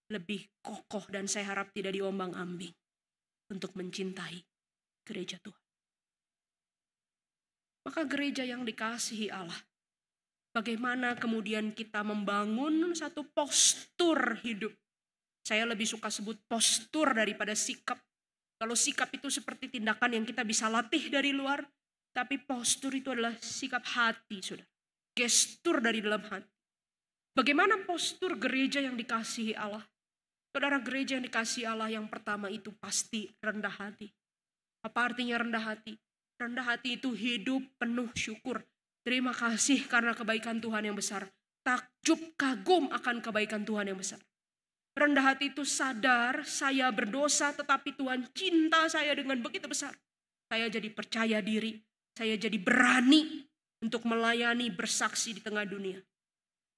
lebih kokoh dan saya harap tidak diombang-ambing untuk mencintai gereja Tuhan. Maka gereja yang dikasihi Allah, bagaimana kemudian kita membangun satu postur hidup. Saya lebih suka sebut postur daripada sikap. Kalau sikap itu seperti tindakan yang kita bisa latih dari luar, tapi postur itu adalah sikap hati, saudara. Gestur dari dalam hati. Bagaimana postur gereja yang dikasihi Allah? Saudara, gereja yang dikasihi Allah yang pertama itu pasti rendah hati. Apa artinya rendah hati? Rendah hati itu hidup penuh syukur. Terima kasih karena kebaikan Tuhan yang besar. Takjub kagum akan kebaikan Tuhan yang besar. Rendah hati itu sadar saya berdosa tetapi Tuhan cinta saya dengan begitu besar. Saya jadi percaya diri. Saya jadi berani untuk melayani bersaksi di tengah dunia.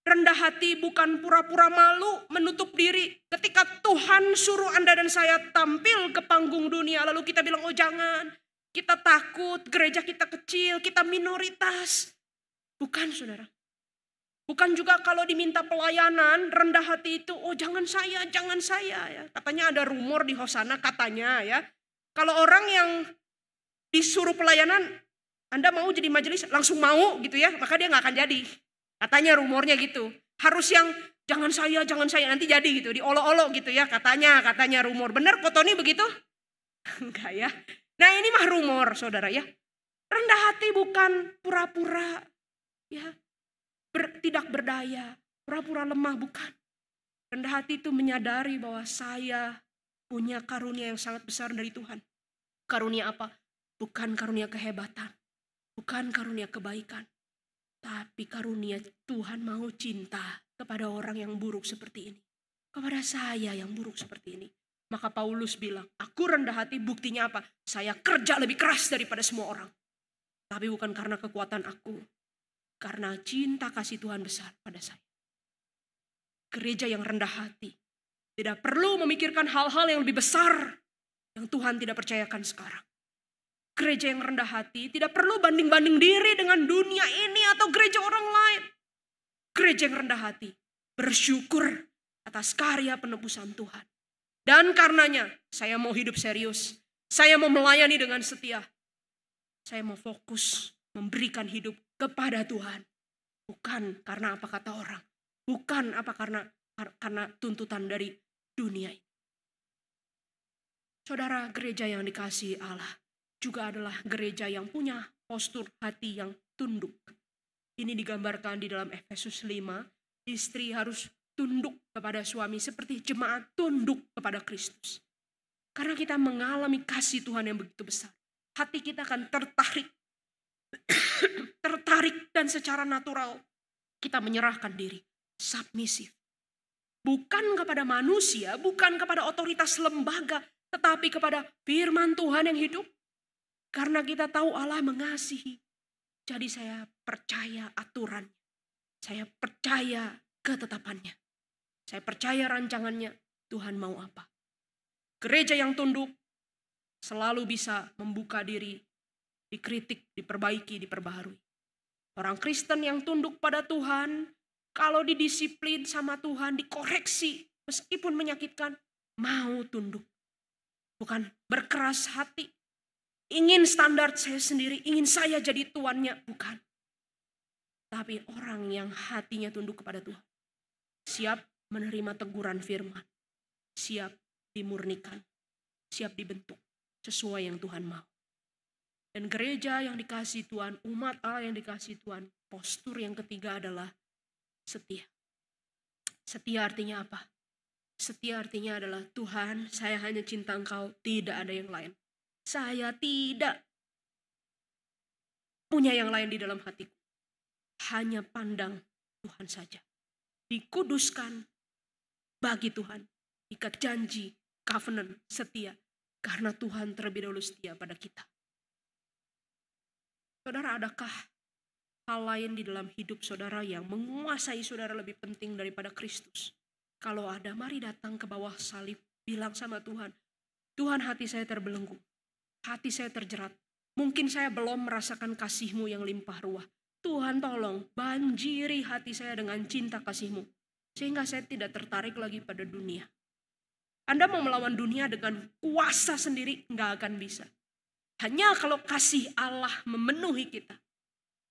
Rendah hati bukan pura-pura malu menutup diri. Ketika Tuhan suruh Anda dan saya tampil ke panggung dunia lalu kita bilang oh jangan. Kita takut, gereja kita kecil, kita minoritas. Bukan saudara. Bukan juga kalau diminta pelayanan, rendah hati itu, oh jangan saya. Ya. Katanya ada rumor di Hosana katanya ya. Kalau orang yang disuruh pelayanan, Anda mau jadi majelis, langsung mau gitu ya, maka dia gak akan jadi. Katanya rumornya gitu. Harus yang jangan saya, nanti jadi gitu. Diolok-olok gitu ya, katanya rumor. Benar Kotoni begitu? Enggak ya. Nah ini mah rumor saudara ya. Rendah hati bukan pura-pura ya tidak berdaya, pura-pura lemah bukan. Rendah hati itu menyadari bahwa saya punya karunia yang sangat besar dari Tuhan. Karunia apa? Bukan karunia kehebatan, bukan karunia kebaikan. Tapi karunia Tuhan mau cinta kepada orang yang buruk seperti ini. Kepada saya yang buruk seperti ini. Maka Paulus bilang, aku rendah hati buktinya apa? Saya kerja lebih keras daripada semua orang. Tapi bukan karena kekuatan aku. Karena cinta kasih Tuhan besar pada saya. Gereja yang rendah hati. Tidak perlu memikirkan hal-hal yang lebih besar. Yang Tuhan tidak percayakan sekarang. Gereja yang rendah hati tidak perlu banding-banding diri dengan dunia ini atau gereja orang lain. Gereja yang rendah hati bersyukur atas karya penebusan Tuhan. Dan karenanya saya mau hidup serius. Saya mau melayani dengan setia. Saya mau fokus memberikan hidup kepada Tuhan. Bukan karena apa kata orang. Bukan apa karena tuntutan dari dunia ini. Saudara, gereja yang dikasihi Allah juga adalah gereja yang punya postur hati yang tunduk. Ini digambarkan di dalam Efesus 5. Istri harus tunduk kepada suami seperti jemaat tunduk kepada Kristus. Karena kita mengalami kasih Tuhan yang begitu besar. Hati kita akan tertarik dan secara natural kita menyerahkan diri. Submisif. Bukan kepada manusia, bukan kepada otoritas lembaga, tetapi kepada firman Tuhan yang hidup. Karena kita tahu Allah mengasihi. Jadi saya percaya aturannya. Saya percaya ketetapannya. Saya percaya rancangannya. Tuhan mau apa. Gereja yang tunduk selalu bisa membuka diri, dikritik, diperbaiki, diperbaharui. Orang Kristen yang tunduk pada Tuhan, kalau didisiplin sama Tuhan, dikoreksi, meskipun menyakitkan, mau tunduk. Bukan berkeras hati. Ingin standar saya sendiri, ingin saya jadi tuannya. Bukan. Tapi orang yang hatinya tunduk kepada Tuhan. Siap menerima teguran firman. Siap dimurnikan. Siap dibentuk sesuai yang Tuhan mau. Dan gereja yang dikasihi Tuhan, umat Allah yang dikasihi Tuhan, postur yang ketiga adalah setia. Setia artinya apa? Setia artinya adalah Tuhan, saya hanya cinta Engkau, tidak ada yang lain. Saya tidak punya yang lain di dalam hatiku. Hanya pandang Tuhan saja. Dikuduskan bagi Tuhan. Ikat janji, covenant, setia. Karena Tuhan terlebih dahulu setia pada kita. Saudara, adakah hal lain di dalam hidup saudara yang menguasai saudara lebih penting daripada Kristus? Kalau ada, mari datang ke bawah salib. Bilang sama Tuhan, Tuhan, hati saya terbelenggu. Hati saya terjerat. Mungkin saya belum merasakan kasih-Mu yang limpah ruah. Tuhan tolong banjiri hati saya dengan cinta kasih-Mu. Sehingga saya tidak tertarik lagi pada dunia. Anda mau melawan dunia dengan kuasa sendiri, nggak akan bisa. Hanya kalau kasih Allah memenuhi kita,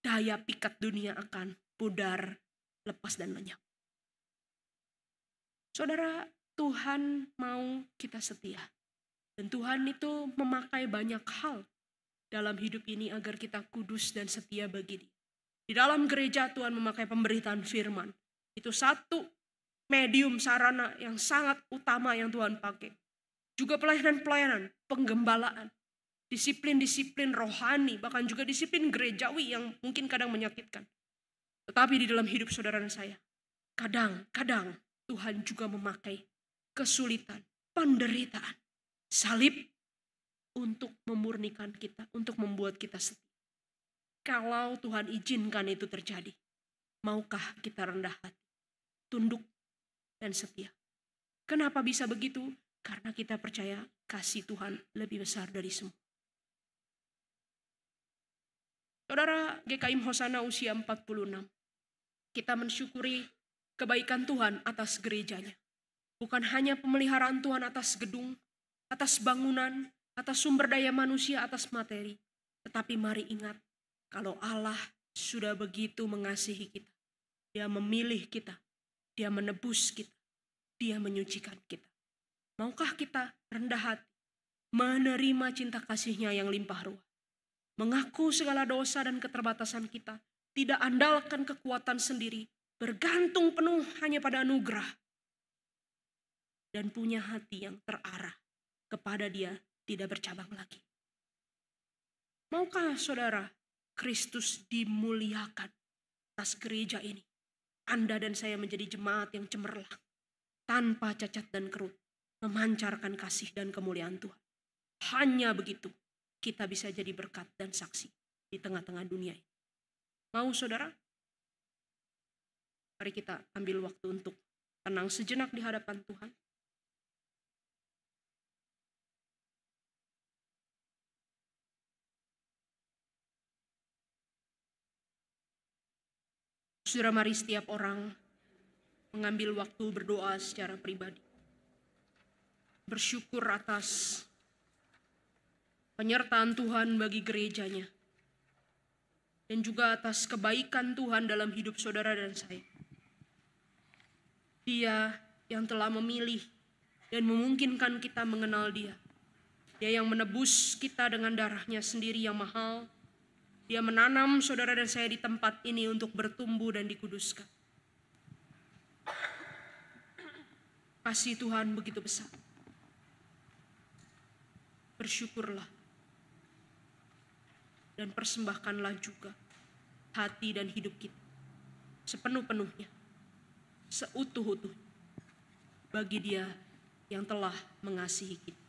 daya pikat dunia akan pudar, lepas dan lenyap. Saudara, Tuhan mau kita setia. Dan Tuhan itu memakai banyak hal dalam hidup ini agar kita kudus dan setia bagi Dia. Di dalam gereja Tuhan memakai pemberitaan firman. Itu satu medium sarana yang sangat utama yang Tuhan pakai. Juga pelayanan-pelayanan, penggembalaan, disiplin-disiplin rohani, bahkan juga disiplin gerejawi yang mungkin kadang menyakitkan. Tetapi di dalam hidup saudara dan saya, kadang-kadang Tuhan juga memakai kesulitan, penderitaan, salib untuk memurnikan kita, untuk membuat kita setia. Kalau Tuhan izinkan itu terjadi, maukah kita rendah hati, tunduk dan setia? Kenapa bisa begitu? Karena kita percaya kasih Tuhan lebih besar dari semua. Saudara, GKIM Hosana usia 46. Kita mensyukuri kebaikan Tuhan atas gerejanya. Bukan hanya pemeliharaan Tuhan atas gedung, atas bangunan, atas sumber daya manusia, atas materi. Tetapi mari ingat, kalau Allah sudah begitu mengasihi kita. Dia memilih kita. Dia menebus kita. Dia menyucikan kita. Maukah kita rendah hati, menerima cinta kasih-Nya yang limpah ruah? Mengaku segala dosa dan keterbatasan kita. Tidak andalkan kekuatan sendiri. Bergantung penuh hanya pada anugerah. Dan punya hati yang terarah kepada Dia, tidak bercabang lagi. Maukah saudara Kristus dimuliakan atas gereja ini? Anda dan saya menjadi jemaat yang cemerlang, tanpa cacat dan kerut, memancarkan kasih dan kemuliaan Tuhan. Hanya begitu kita bisa jadi berkat dan saksi di tengah-tengah dunia ini. Mau saudara? Mari kita ambil waktu untuk tenang sejenak di hadapan Tuhan. Saudara, mari setiap orang mengambil waktu berdoa secara pribadi. Bersyukur atas penyertaan Tuhan bagi gerejanya. Dan juga atas kebaikan Tuhan dalam hidup saudara dan saya. Dia yang telah memilih dan memungkinkan kita mengenal Dia. Dia yang menebus kita dengan darahnya sendiri yang mahal. Dia menanam saudara dan saya di tempat ini untuk bertumbuh dan dikuduskan. Kasih Tuhan begitu besar. Bersyukurlah. Dan persembahkanlah juga hati dan hidup kita sepenuh-penuhnya, seutuh-utuh bagi Dia yang telah mengasihi kita.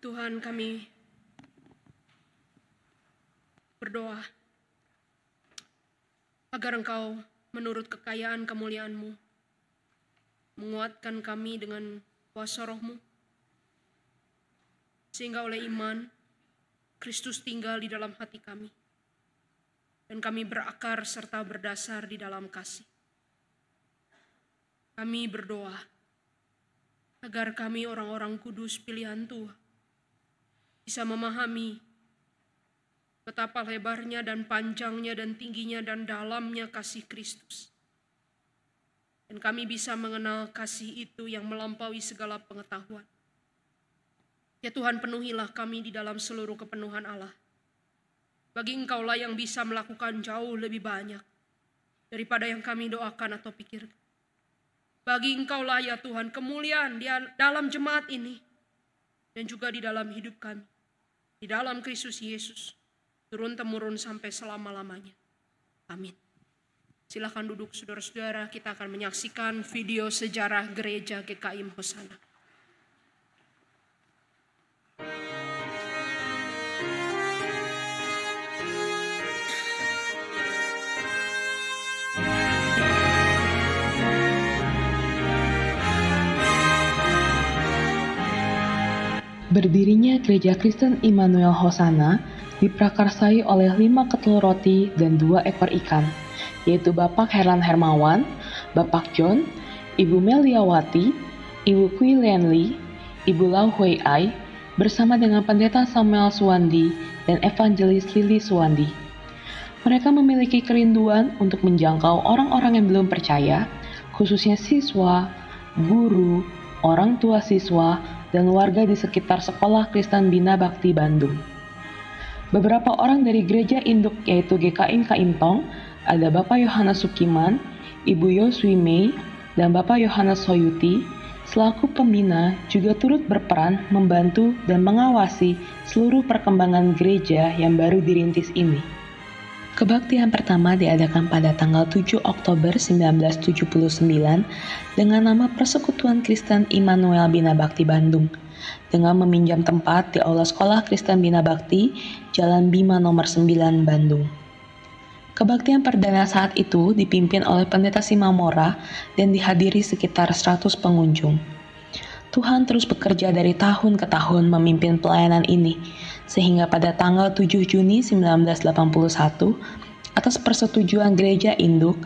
Tuhan, kami berdoa agar Engkau menurut kekayaan kemuliaan-Mu menguatkan kami dengan kuasa Roh-Mu, sehingga oleh iman Kristus tinggal di dalam hati kami dan kami berakar serta berdasar di dalam kasih. Kami berdoa agar kami orang-orang kudus pilihan Tuhan bisa memahami betapa lebarnya dan panjangnya dan tingginya dan dalamnya kasih Kristus. dan kami bisa mengenal kasih itu yang melampaui segala pengetahuan. Ya Tuhan, penuhilah kami di dalam seluruh kepenuhan Allah. Bagi Engkaulah yang bisa melakukan jauh lebih banyak daripada yang kami doakan atau pikirkan. Bagi Engkaulah ya Tuhan kemuliaan di dalam jemaat ini dan juga di dalam hidup kami. Di dalam Kristus Yesus, turun-temurun sampai selama-lamanya. Amin. Silakan duduk saudara-saudara, kita akan menyaksikan video sejarah gereja GKIM Hosana.
Berdirinya Gereja Kristen Immanuel Hosana diprakarsai oleh 5 ketul roti dan 2 ekor ikan, yaitu Bapak Herlan Hermawan, Bapak John, Ibu Meliawati, Ibu Kui Lianli, Ibu Lau Hui Ai, bersama dengan Pendeta Samuel Suwandi dan Evangelis Lili Suwandi. Mereka memiliki kerinduan untuk menjangkau orang-orang yang belum percaya, khususnya siswa, guru, orang tua siswa, dan warga di sekitar Sekolah Kristen Bina Bakti Bandung. Beberapa orang dari gereja induk yaitu GKIM Kaintong, ada Bapak Yohanes Sukiman, Ibu Yoswi Mei, dan Bapak Yohanes Soyuti, selaku pembina juga turut berperan membantu dan mengawasi seluruh perkembangan gereja yang baru dirintis ini. Kebaktian pertama diadakan pada tanggal 7 Oktober 1979 dengan nama Persekutuan Kristen Immanuel Bina Bakti Bandung dengan meminjam tempat di Aula Sekolah Kristen Bina Bakti, Jalan Bima nomor 9 Bandung. Kebaktian perdana saat itu dipimpin oleh Pendeta Simamora dan dihadiri sekitar 100 pengunjung. Tuhan terus bekerja dari tahun ke tahun memimpin pelayanan ini, sehingga pada tanggal 7 Juni 1981, atas persetujuan gereja induk,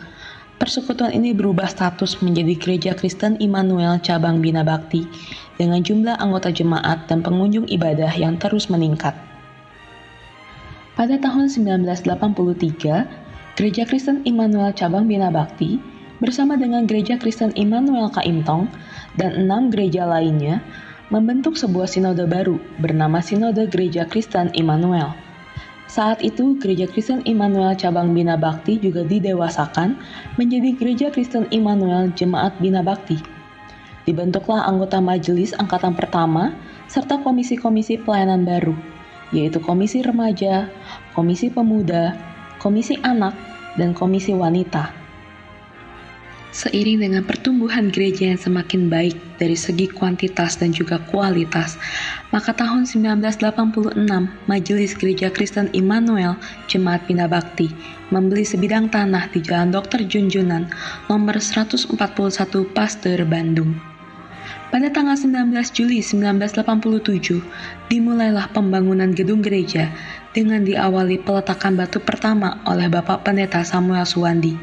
persekutuan ini berubah status menjadi Gereja Kristen Immanuel Cabang Bina Bakti, dengan jumlah anggota jemaat dan pengunjung ibadah yang terus meningkat. Pada tahun 1983, Gereja Kristen Immanuel Cabang Bina Bakti bersama dengan Gereja Kristen Immanuel Kaintong dan 6 gereja lainnya membentuk sebuah sinode baru bernama Sinode Gereja Kristen Immanuel. Saat itu, Gereja Kristen Immanuel Cabang Bina Bakti juga didewasakan menjadi Gereja Kristen Immanuel Jemaat Bina Bakti. Dibentuklah anggota majelis angkatan pertama serta komisi-komisi pelayanan baru, yaitu Komisi Remaja, Komisi Pemuda, Komisi Anak, dan Komisi Wanita. Seiring dengan pertumbuhan gereja yang semakin baik dari segi kuantitas dan juga kualitas, maka tahun 1986 Majelis Gereja Kristen Immanuel Jemaat Bina Bakti membeli sebidang tanah di Jalan Dr. Junjunan nomor 141 Pasteur Bandung. Pada tanggal 19 Juli 1987, dimulailah pembangunan gedung gereja dengan diawali peletakan batu pertama oleh Bapak Pendeta Samuel Suwandi.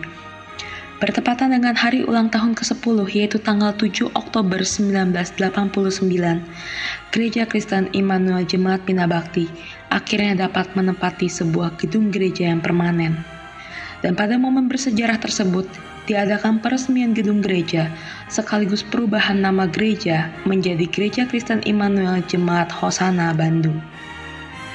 Bertepatan dengan hari ulang tahun ke-10 yaitu tanggal 7 Oktober 1989, Gereja Kristen Immanuel Jemaat Bina Bakti akhirnya dapat menempati sebuah gedung gereja yang permanen. Dan pada momen bersejarah tersebut, diadakan peresmian gedung gereja sekaligus perubahan nama gereja menjadi Gereja Kristen Immanuel Jemaat Hosana Bandung.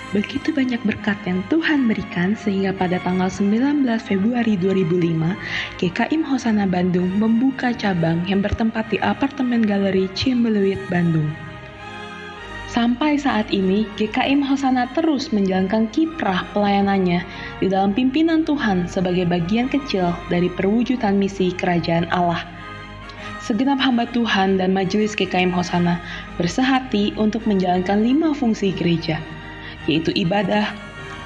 Begitu banyak berkat yang Tuhan berikan sehingga pada tanggal 19 Februari 2005, GKIM Hosana Bandung membuka cabang yang bertempat di apartemen galeri Cimbeluit, Bandung. Sampai saat ini, GKIM Hosana terus menjalankan kiprah pelayanannya di dalam pimpinan Tuhan sebagai bagian kecil dari perwujudan misi Kerajaan Allah. Segenap hamba Tuhan dan Majelis GKIM Hosana bersehati untuk menjalankan 5 fungsi gereja, yaitu ibadah,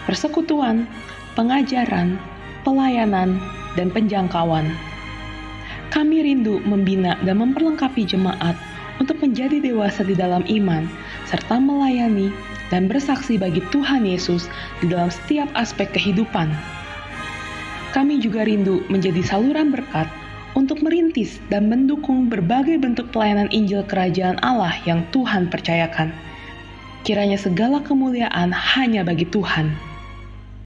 persekutuan, pengajaran, pelayanan, dan penjangkauan. Kami rindu membina dan memperlengkapi jemaat untuk menjadi dewasa di dalam iman, serta melayani dan bersaksi bagi Tuhan Yesus di dalam setiap aspek kehidupan. Kami juga rindu menjadi saluran berkat untuk merintis dan mendukung berbagai bentuk pelayanan Injil Kerajaan Allah yang Tuhan percayakan. Kiranya segala kemuliaan hanya bagi Tuhan.